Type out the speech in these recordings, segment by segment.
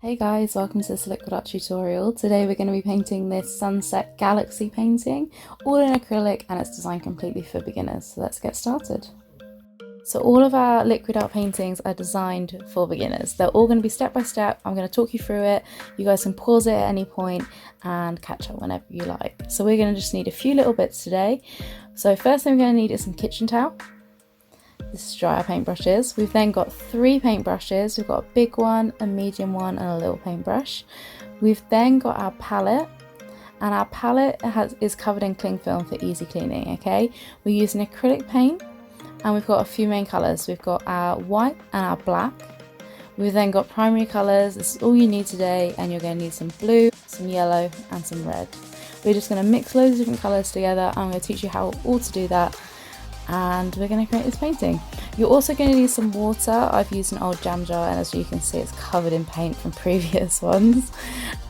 Hey guys, welcome to this liquid art tutorial. Today we're going to be painting this sunset galaxy painting, all in acrylic, and it's designed completely for beginners. So let's get started. So all of our liquid art paintings are designed for beginners. They're all going to be step by step. I'm going to talk you through it. You guys can pause it at any point and catch up whenever you like. So we're going to just need a few little bits today. So first thing we're going to need is some kitchen towel. This is dry our paintbrushes. We've then got 3 paintbrushes. We've got a big one, a medium one, and a little paintbrush. We've then got our palette, and our palette is covered in cling film for easy cleaning. Okay, we're using acrylic paint, and we've got a few main colours. We've got our white and our black. We've then got primary colours. This is all you need today, and you're going to need some blue, some yellow, and some red. We're just going to mix loads of different colours together. I'm going to teach you how all to do that, and we're going to create this painting. You're also going to need some water. I've used an old jam jar, and as you can see, it's covered in paint from previous ones.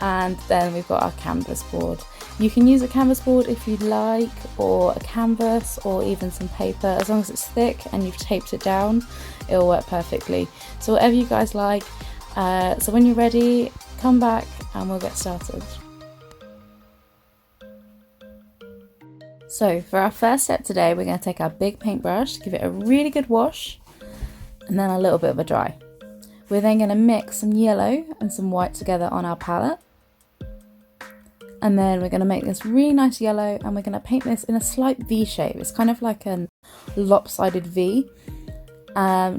And then we've got our canvas board. You can use a canvas board if you'd like, or a canvas, or even some paper. As long as it's thick and you've taped it down, it'll work perfectly. So whatever you guys like. So when you're ready, come back and we'll get started. So for our first step today, we're going to take our big paintbrush, give it a really good wash, and then a little bit of a dry. We're then going to mix some yellow and some white together on our palette. And then we're going to make this really nice yellow, and we're going to paint this in a slight V shape. It's kind of like a lopsided V.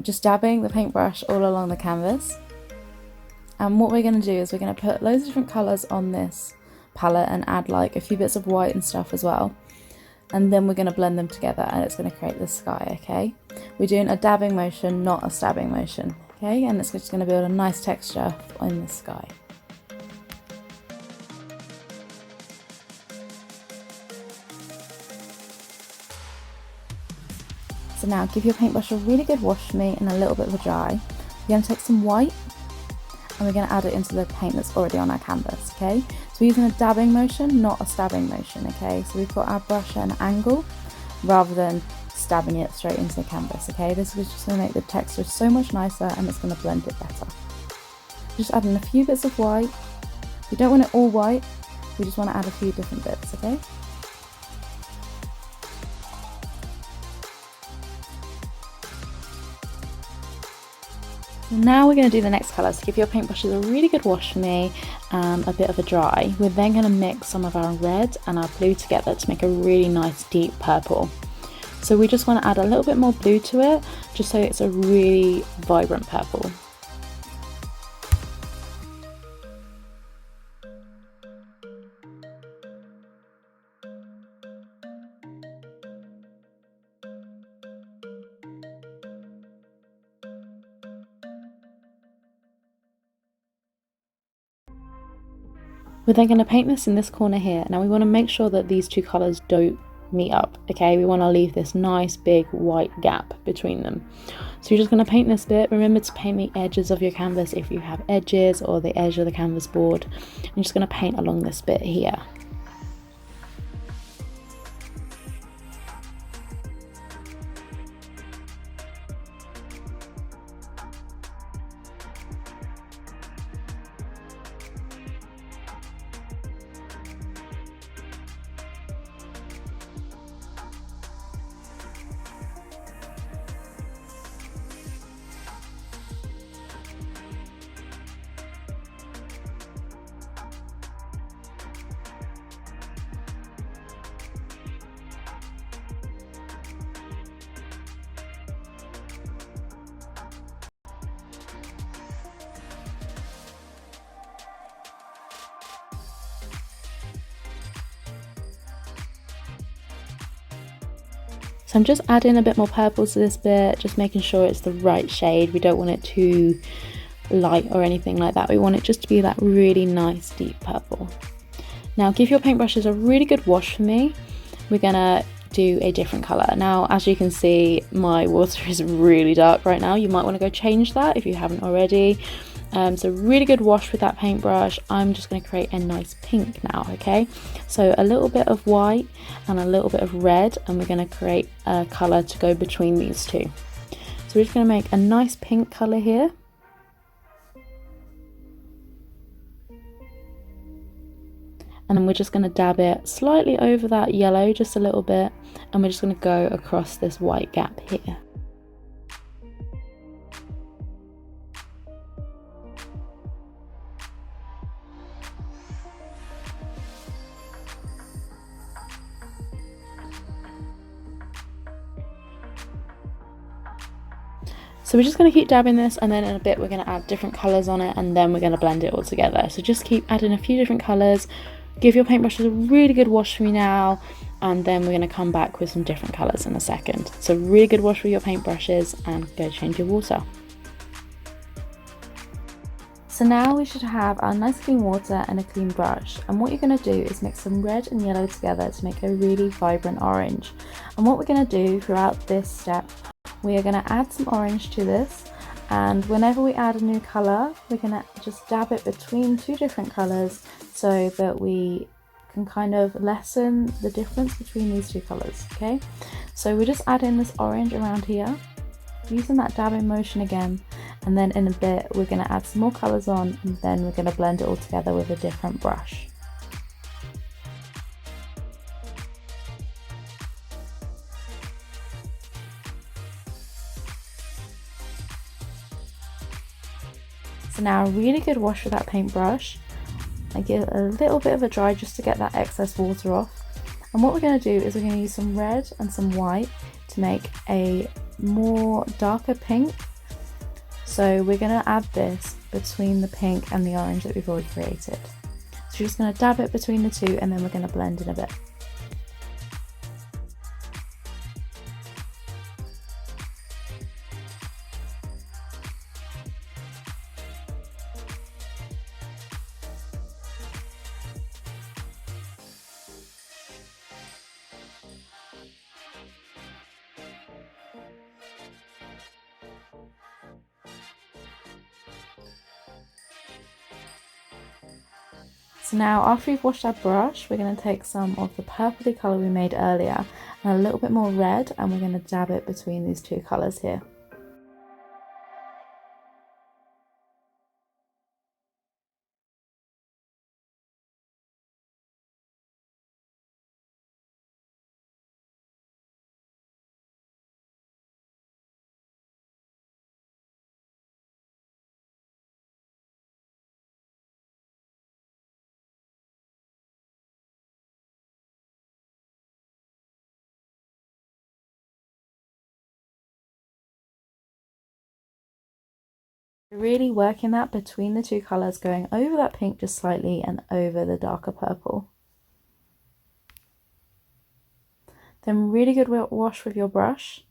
Just dabbing the paintbrush all along the canvas. And what we're going to do is we're going to put loads of different colours on this palette and add like a few bits of white and stuff as well. And then we're going to blend them together, and it's going to create the sky. Okay, we're doing a dabbing motion, not a stabbing motion. Okay, and it's just going to build a nice texture in the sky. So now give your paintbrush a really good wash for me and a little bit of a dry. We're going to take some white, and we're going to add it into the paint that's already on our canvas. Okay, so we're using a dabbing motion, not a stabbing motion. Okay, so we've got our brush at an angle rather than stabbing it straight into the canvas. Okay, this is just going to make the texture so much nicer, and it's going to blend it better. Just adding a few bits of white. We don't want it all white, we just want to add a few different bits. Okay, now we're going to do the next colour. So give your paintbrushes a really good wash for me and a bit of a dry. We're then going to mix some of our red and our blue together to make a really nice deep purple. So we just want to add a little bit more blue to it, just so it's a really vibrant purple. We're then going to paint this in this corner here. Now we want to make sure that these two colours don't meet up. Okay, we want to leave this nice big white gap between them. So you're just going to paint this bit. Remember to paint the edges of your canvas if you have edges, or the edge of the canvas board. I'm just going to paint along this bit here. So I'm just adding a bit more purple to this bit, just making sure it's the right shade. We don't want it too light or anything like that. We want it just to be that really nice deep purple. Now give your paintbrushes a really good wash for me. We're gonna do a different color. Now as you can see, my water is really dark right now. You might want to go change that if you haven't already. So really good wash with that paintbrush. I'm just going to create a nice pink now. Okay, so a little bit of white and a little bit of red, and we're going to create a color to go between these two. So So we're just going to make a nice pink colour here. And then we're just going to dab it slightly over that yellow, just a little bit, and we're just going to go across this white gap here. So we're just going to keep dabbing this, and then in a bit we're going to add different colours on it, and then we're going to blend it all together. So just keep adding a few different colours. Give your paintbrushes a really good wash for me now, and then we're going to come back with some different colours in a second. So really good wash with your paintbrushes and go change your water. So now we should have our nice clean water and a clean brush, and what you're going to do is mix some red and yellow together to make a really vibrant orange. And what we're going to do throughout this step, we are going to add some orange to this, and whenever we add a new colour, we're going to just dab it between two different colours so that we can kind of lessen the difference between these two colours, okay? So we're just adding this orange around here, using that dabbing motion again, and then in a bit we're going to add some more colours on, and then we're going to blend it all together with a different brush. So now a really good wash with that paintbrush. I give it a little bit of a dry just to get that excess water off. And what we're going to do is we're going to use some red and some white to make a more darker pink. So we're going to add this between the pink and the orange that we've already created. So you're just going to dab it between the two, and then we're going to blend in a bit. So now after we've washed our brush, we're going to take some of the purpley colour we made earlier and a little bit more red, and we're going to dab it between these two colours here. Really working that between the two colours, going over that pink just slightly and over the darker purple. Then really good wash with your brush.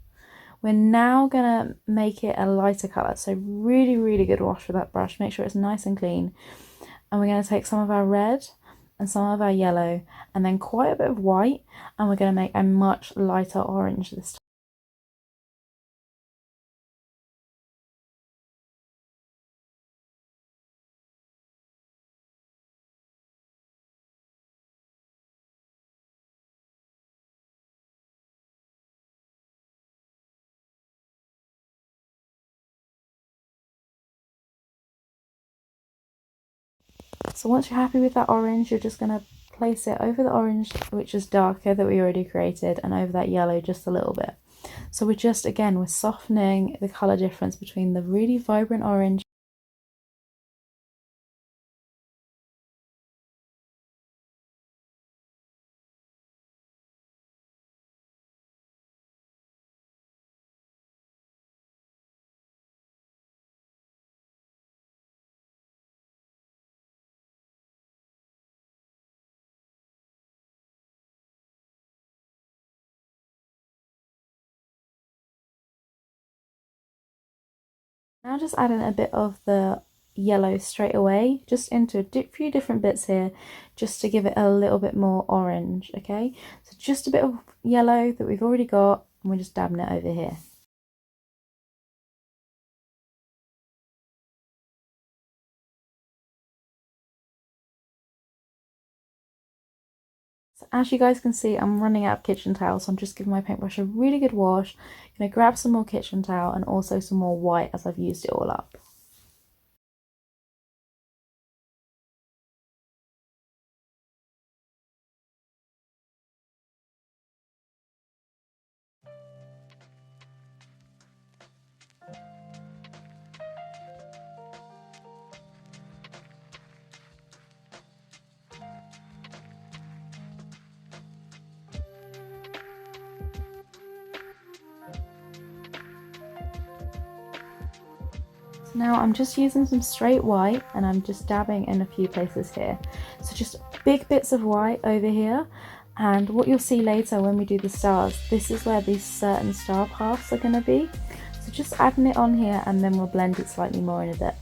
We're now gonna make it a lighter colour, so really good wash with that brush, make sure it's nice and clean. And we're gonna take some of our red and some of our yellow and then quite a bit of white, and we're gonna make a much lighter orange this time. So once you're happy with that orange, you're just going to place it over the orange, which is darker, that we already created, and over that yellow just a little bit. So we're just, again, we're softening the colour difference between the really vibrant orange Now just adding a bit of the yellow straight away, just into a few different bits here, just to give it a little bit more orange, okay? So just a bit of yellow that we've already got, and we're just dabbing it over here. So as you guys can see, I'm running out of kitchen towel, so I'm just giving my paintbrush a really good wash. I'm going to grab some more kitchen towel and also some more white as I've used it all up. Now I'm just using some straight white and I'm just dabbing in a few places here. So just big bits of white over here, and what you'll see later when we do the stars, this is where these certain star paths are going to be. So just adding it on here and then we'll blend it slightly more in a bit.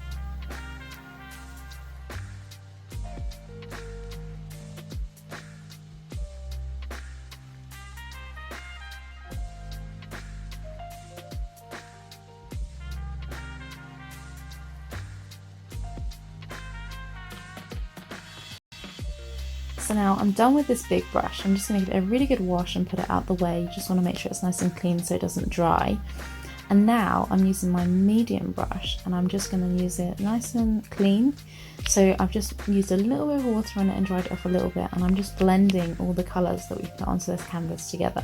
So now I'm done with this big brush. I'm just going to give it a really good wash and put it out the way. You just want to make sure it's nice and clean so it doesn't dry. And now I'm using my medium brush and I'm just going to use it nice and clean. So I've just used a little bit of water on it and dried it off a little bit, and I'm just blending all the colours that we've put onto this canvas together.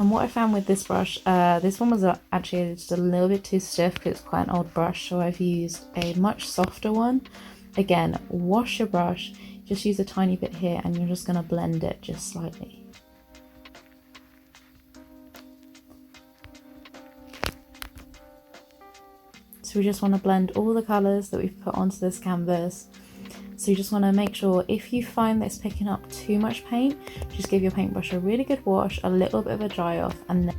And what I found with this brush, this one was actually just a little bit too stiff because it's quite an old brush, so I've used a much softer one. Again, wash your brush, just use a tiny bit here and you're just going to blend it just slightly. So we just want to blend all the colours that we've put onto this canvas. So you just want to make sure, if you find that it's picking up too much paint, just give your paintbrush a really good wash, a little bit of a dry off, and then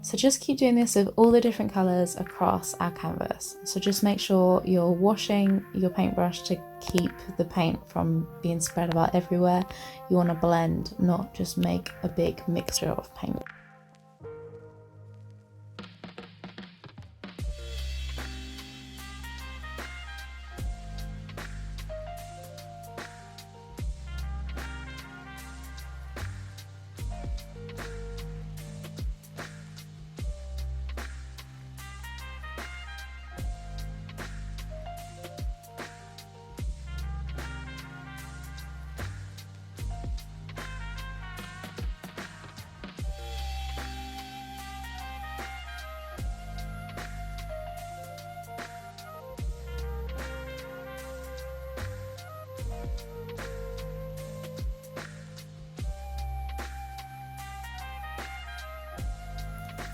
so just keep doing this with all the different colours across our canvas. So just make sure you're washing your paintbrush to keep the paint from being spread about everywhere. You want to blend, not just make a big mixture of paint.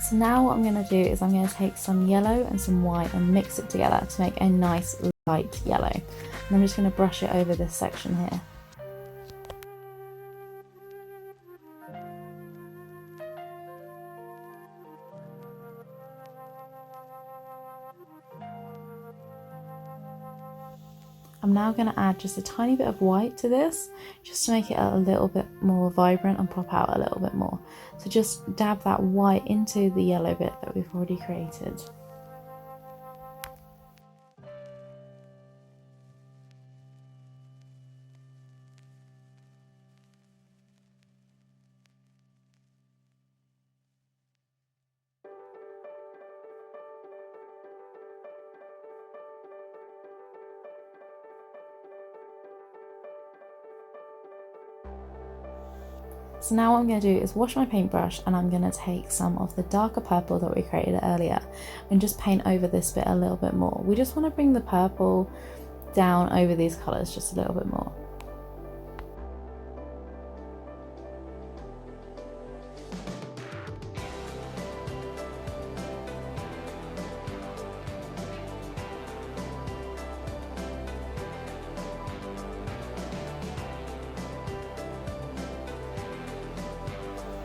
So now what I'm going to do is I'm going to take some yellow and some white and mix it together to make a nice light yellow. And I'm just going to brush it over this section here. I'm now going to add just a tiny bit of white to this, just to make it a little bit more vibrant and pop out a little bit more. So just dab that white into the yellow bit that we've already created. So now what I'm going to do is wash my paintbrush, and I'm going to take some of the darker purple that we created earlier and just paint over this bit a little bit more. We just want to bring the purple down over these colours just a little bit more.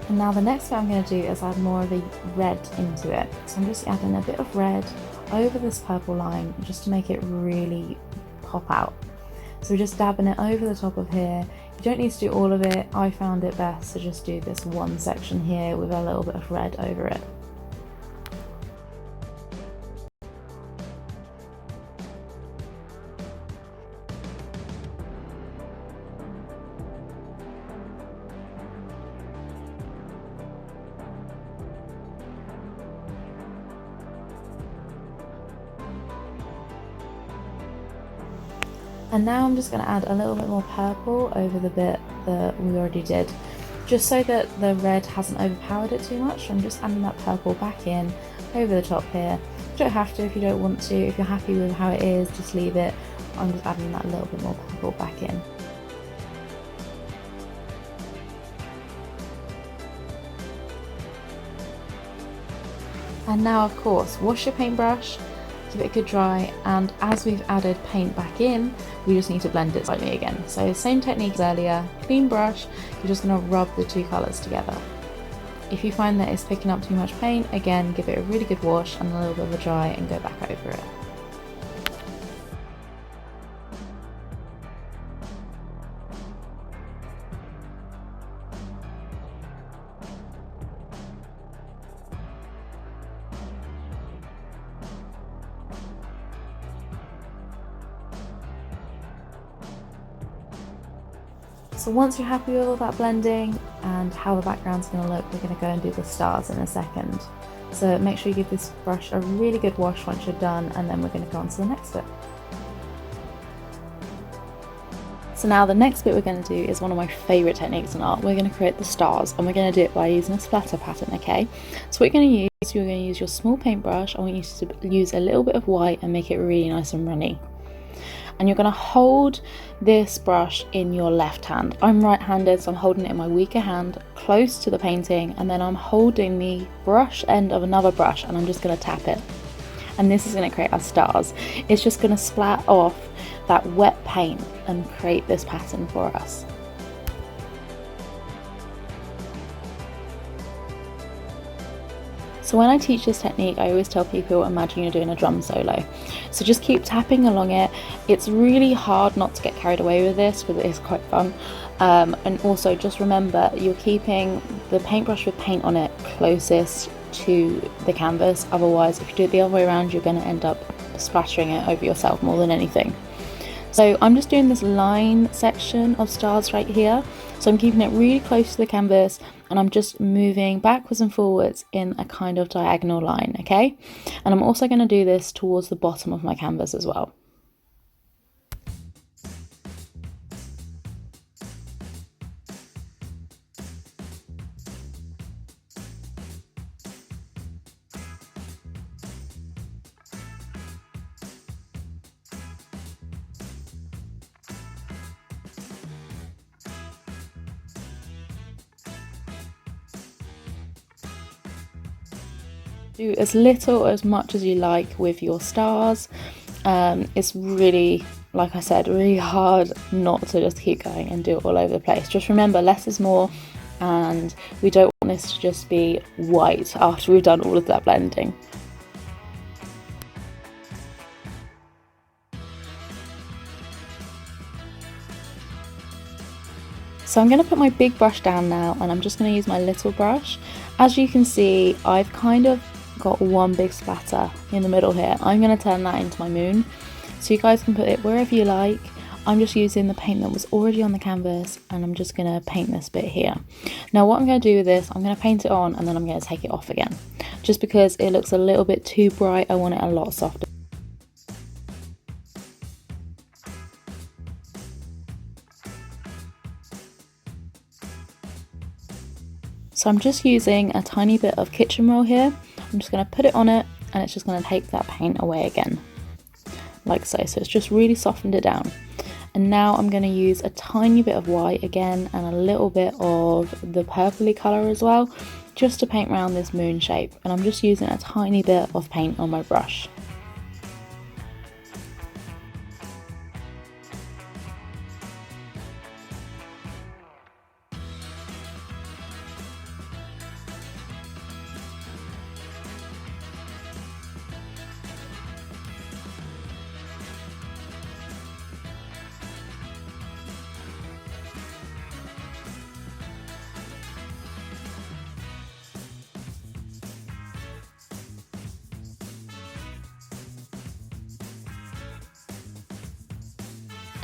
And now the next thing I'm going to do is add more of a red into it. So I'm just adding a bit of red over this purple line just to make it really pop out. So we're just dabbing it over the top of here. You don't need to do all of it. I found it best to just do this one section here with a little bit of red over it. And now I'm just going to add a little bit more purple over the bit that we already did, just so that the red hasn't overpowered it too much. I'm just adding that purple back in over the top here. You don't have to if you don't want to. If you're happy with how it is, just leave it. I'm just adding that little bit more purple back in. And now, of course, wash your paintbrush, give it a good dry, and as we've added paint back in, we just need to blend it slightly again. So same technique as earlier, clean brush, you're just going to rub the two colours together. If you find that it's picking up too much paint, again, give it a really good wash and a little bit of a dry and go back over it. So once you're happy with all that blending and how the background's going to look, we're going to go and do the stars in a second. So make sure you give this brush a really good wash once you're done, and then we're going to go on to the next bit. So now the next bit we're going to do is one of my favourite techniques in art. We're going to create the stars, and we're going to do it by using a splatter pattern, okay? So what you're going to use, you're going to use your small paintbrush. I want you to use a little bit of white and make it really nice and runny. And you're going to hold this brush in your left hand. I'm right-handed, so I'm holding it in my weaker hand close to the painting, and then I'm holding the brush end of another brush and I'm just going to tap it. And this is going to create our stars. It's just going to splat off that wet paint and create this pattern for us. So when I teach this technique, I always tell people, imagine you're doing a drum solo. So just keep tapping along it. It's really hard not to get carried away with this because it is quite fun. And also just remember, you're keeping the paintbrush with paint on it closest to the canvas. Otherwise, if you do it the other way around, you're going to end up splattering it over yourself more than anything. So I'm just doing this line section of stars right here. So I'm keeping it really close to the canvas, and I'm just moving backwards and forwards in a kind of diagonal line, okay? And I'm also going to do this towards the bottom of my canvas as well. Do as little or as much as you like with your stars. It's really, like I said, really hard not to just keep going and do it all over the place. Just remember, less is more, and we don't want this to just be white after we've done all of that blending. So I'm going to put my big brush down now, and I'm just going to use my little brush. As you can see, I've kind of got one big splatter in the middle here. I'm going to turn that into my moon, so you guys can put it wherever you like. I'm just using the paint that was already on the canvas, and I'm just going to paint this bit here. Now what I'm going to do with this, I'm going to paint it on and then I'm going to take it off again, just because it looks a little bit too bright. I want it a lot softer. So I'm just using a tiny bit of kitchen roll here. I'm just going to put it on it, and it's just going to take that paint away again, like so. So it's just really softened it down. And now I'm going to use a tiny bit of white again and a little bit of the purpley colour as well, just to paint around this moon shape. And I'm just using a tiny bit of paint on my brush.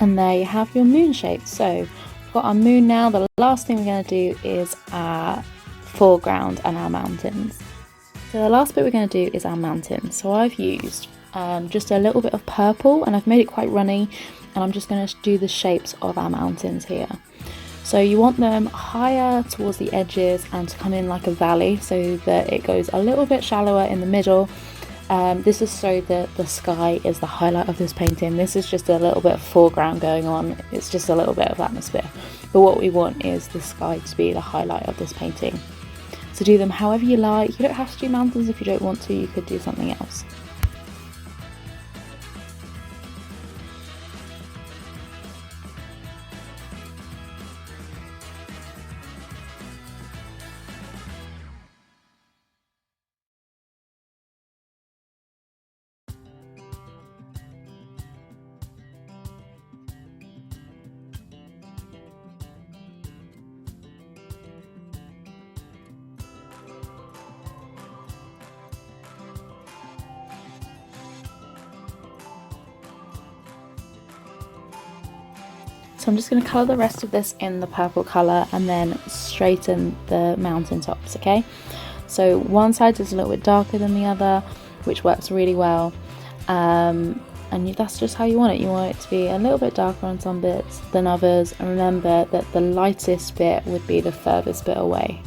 And there you have your moon shape. So we've got our moon now. The last thing we're going to do is our foreground and our mountains. So the last bit we're going to do is our mountains. So I've used just a little bit of purple and I've made it quite runny, and I'm just going to do the shapes of our mountains here. So you want them higher towards the edges and to come in like a valley so that it goes a little bit shallower in the middle. This is so that the sky is the highlight of this painting. This is just a little bit of foreground going on. It's just a little bit of atmosphere. But what we want is the sky to be the highlight of this painting. So do them however you like. You don't have to do mountains if you don't want to. You could do something else. So I'm just going to colour the rest of this in the purple colour and then straighten the mountain tops, okay? So one side is a little bit darker than the other, which works really well. And that's just how you want it. You want it to be a little bit darker on some bits than others. And remember that the lightest bit would be the furthest bit away.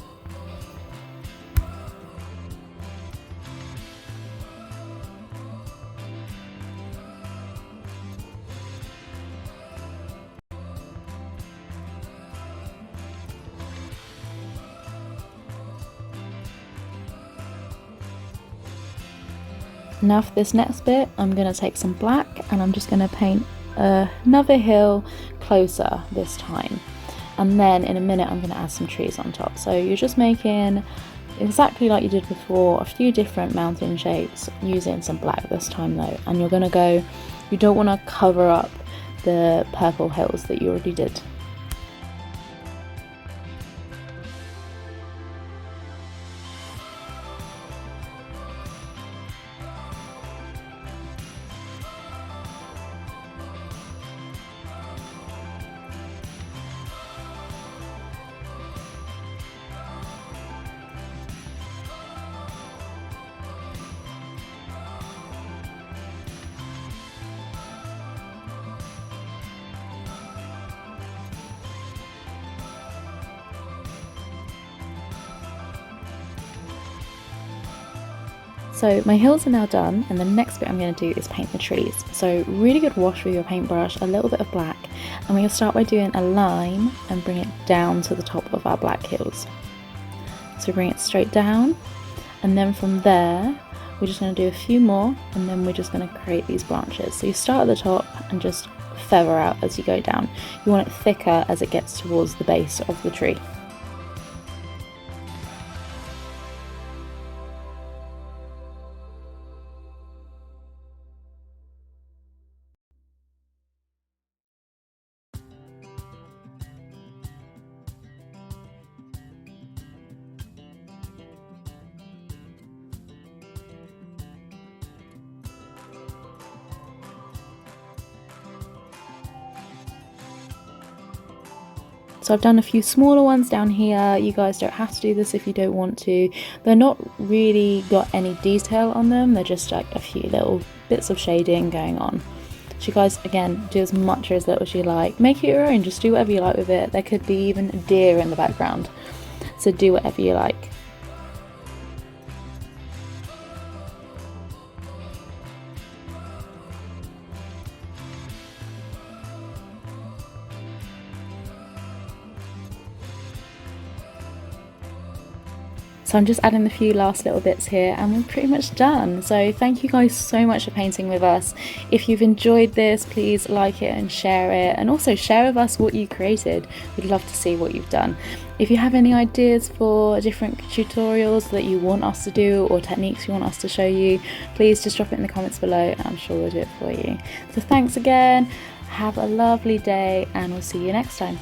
Now for this next bit, I'm going to take some black and I'm just going to paint another hill closer this time. And then in a minute I'm going to add some trees on top. So you're just making exactly like you did before, a few different mountain shapes using some black this time though. And you're going to go, you don't want to cover up the purple hills that you already did. So my hills are now done, and the next bit I'm going to do is paint the trees. So really good wash with your paintbrush, a little bit of black, and we're going to start by doing a line and bring it down to the top of our black hills. So bring it straight down, and then from there we're just going to do a few more, and then we're just going to create these branches. So you start at the top and just feather out as you go down. You want it thicker as it gets towards the base of the tree. So I've done a few smaller ones down here. You guys don't have to do this if you don't want to. They're not really got any detail on them. They're just like a few little bits of shading going on. So you guys, again, do as much or as little as you like. Make it your own, just do whatever you like with it. There could be even a deer in the background. So do whatever you like. So I'm just adding a few last little bits here and we're pretty much done. So thank you guys so much for painting with us. If you've enjoyed this, please like it and share it, and also share with us what you created. We'd love to see what you've done. If you have any ideas for different tutorials that you want us to do or techniques you want us to show you, please just drop it in the comments below and I'm sure we'll do it for you. So thanks again, have a lovely day and we'll see you next time.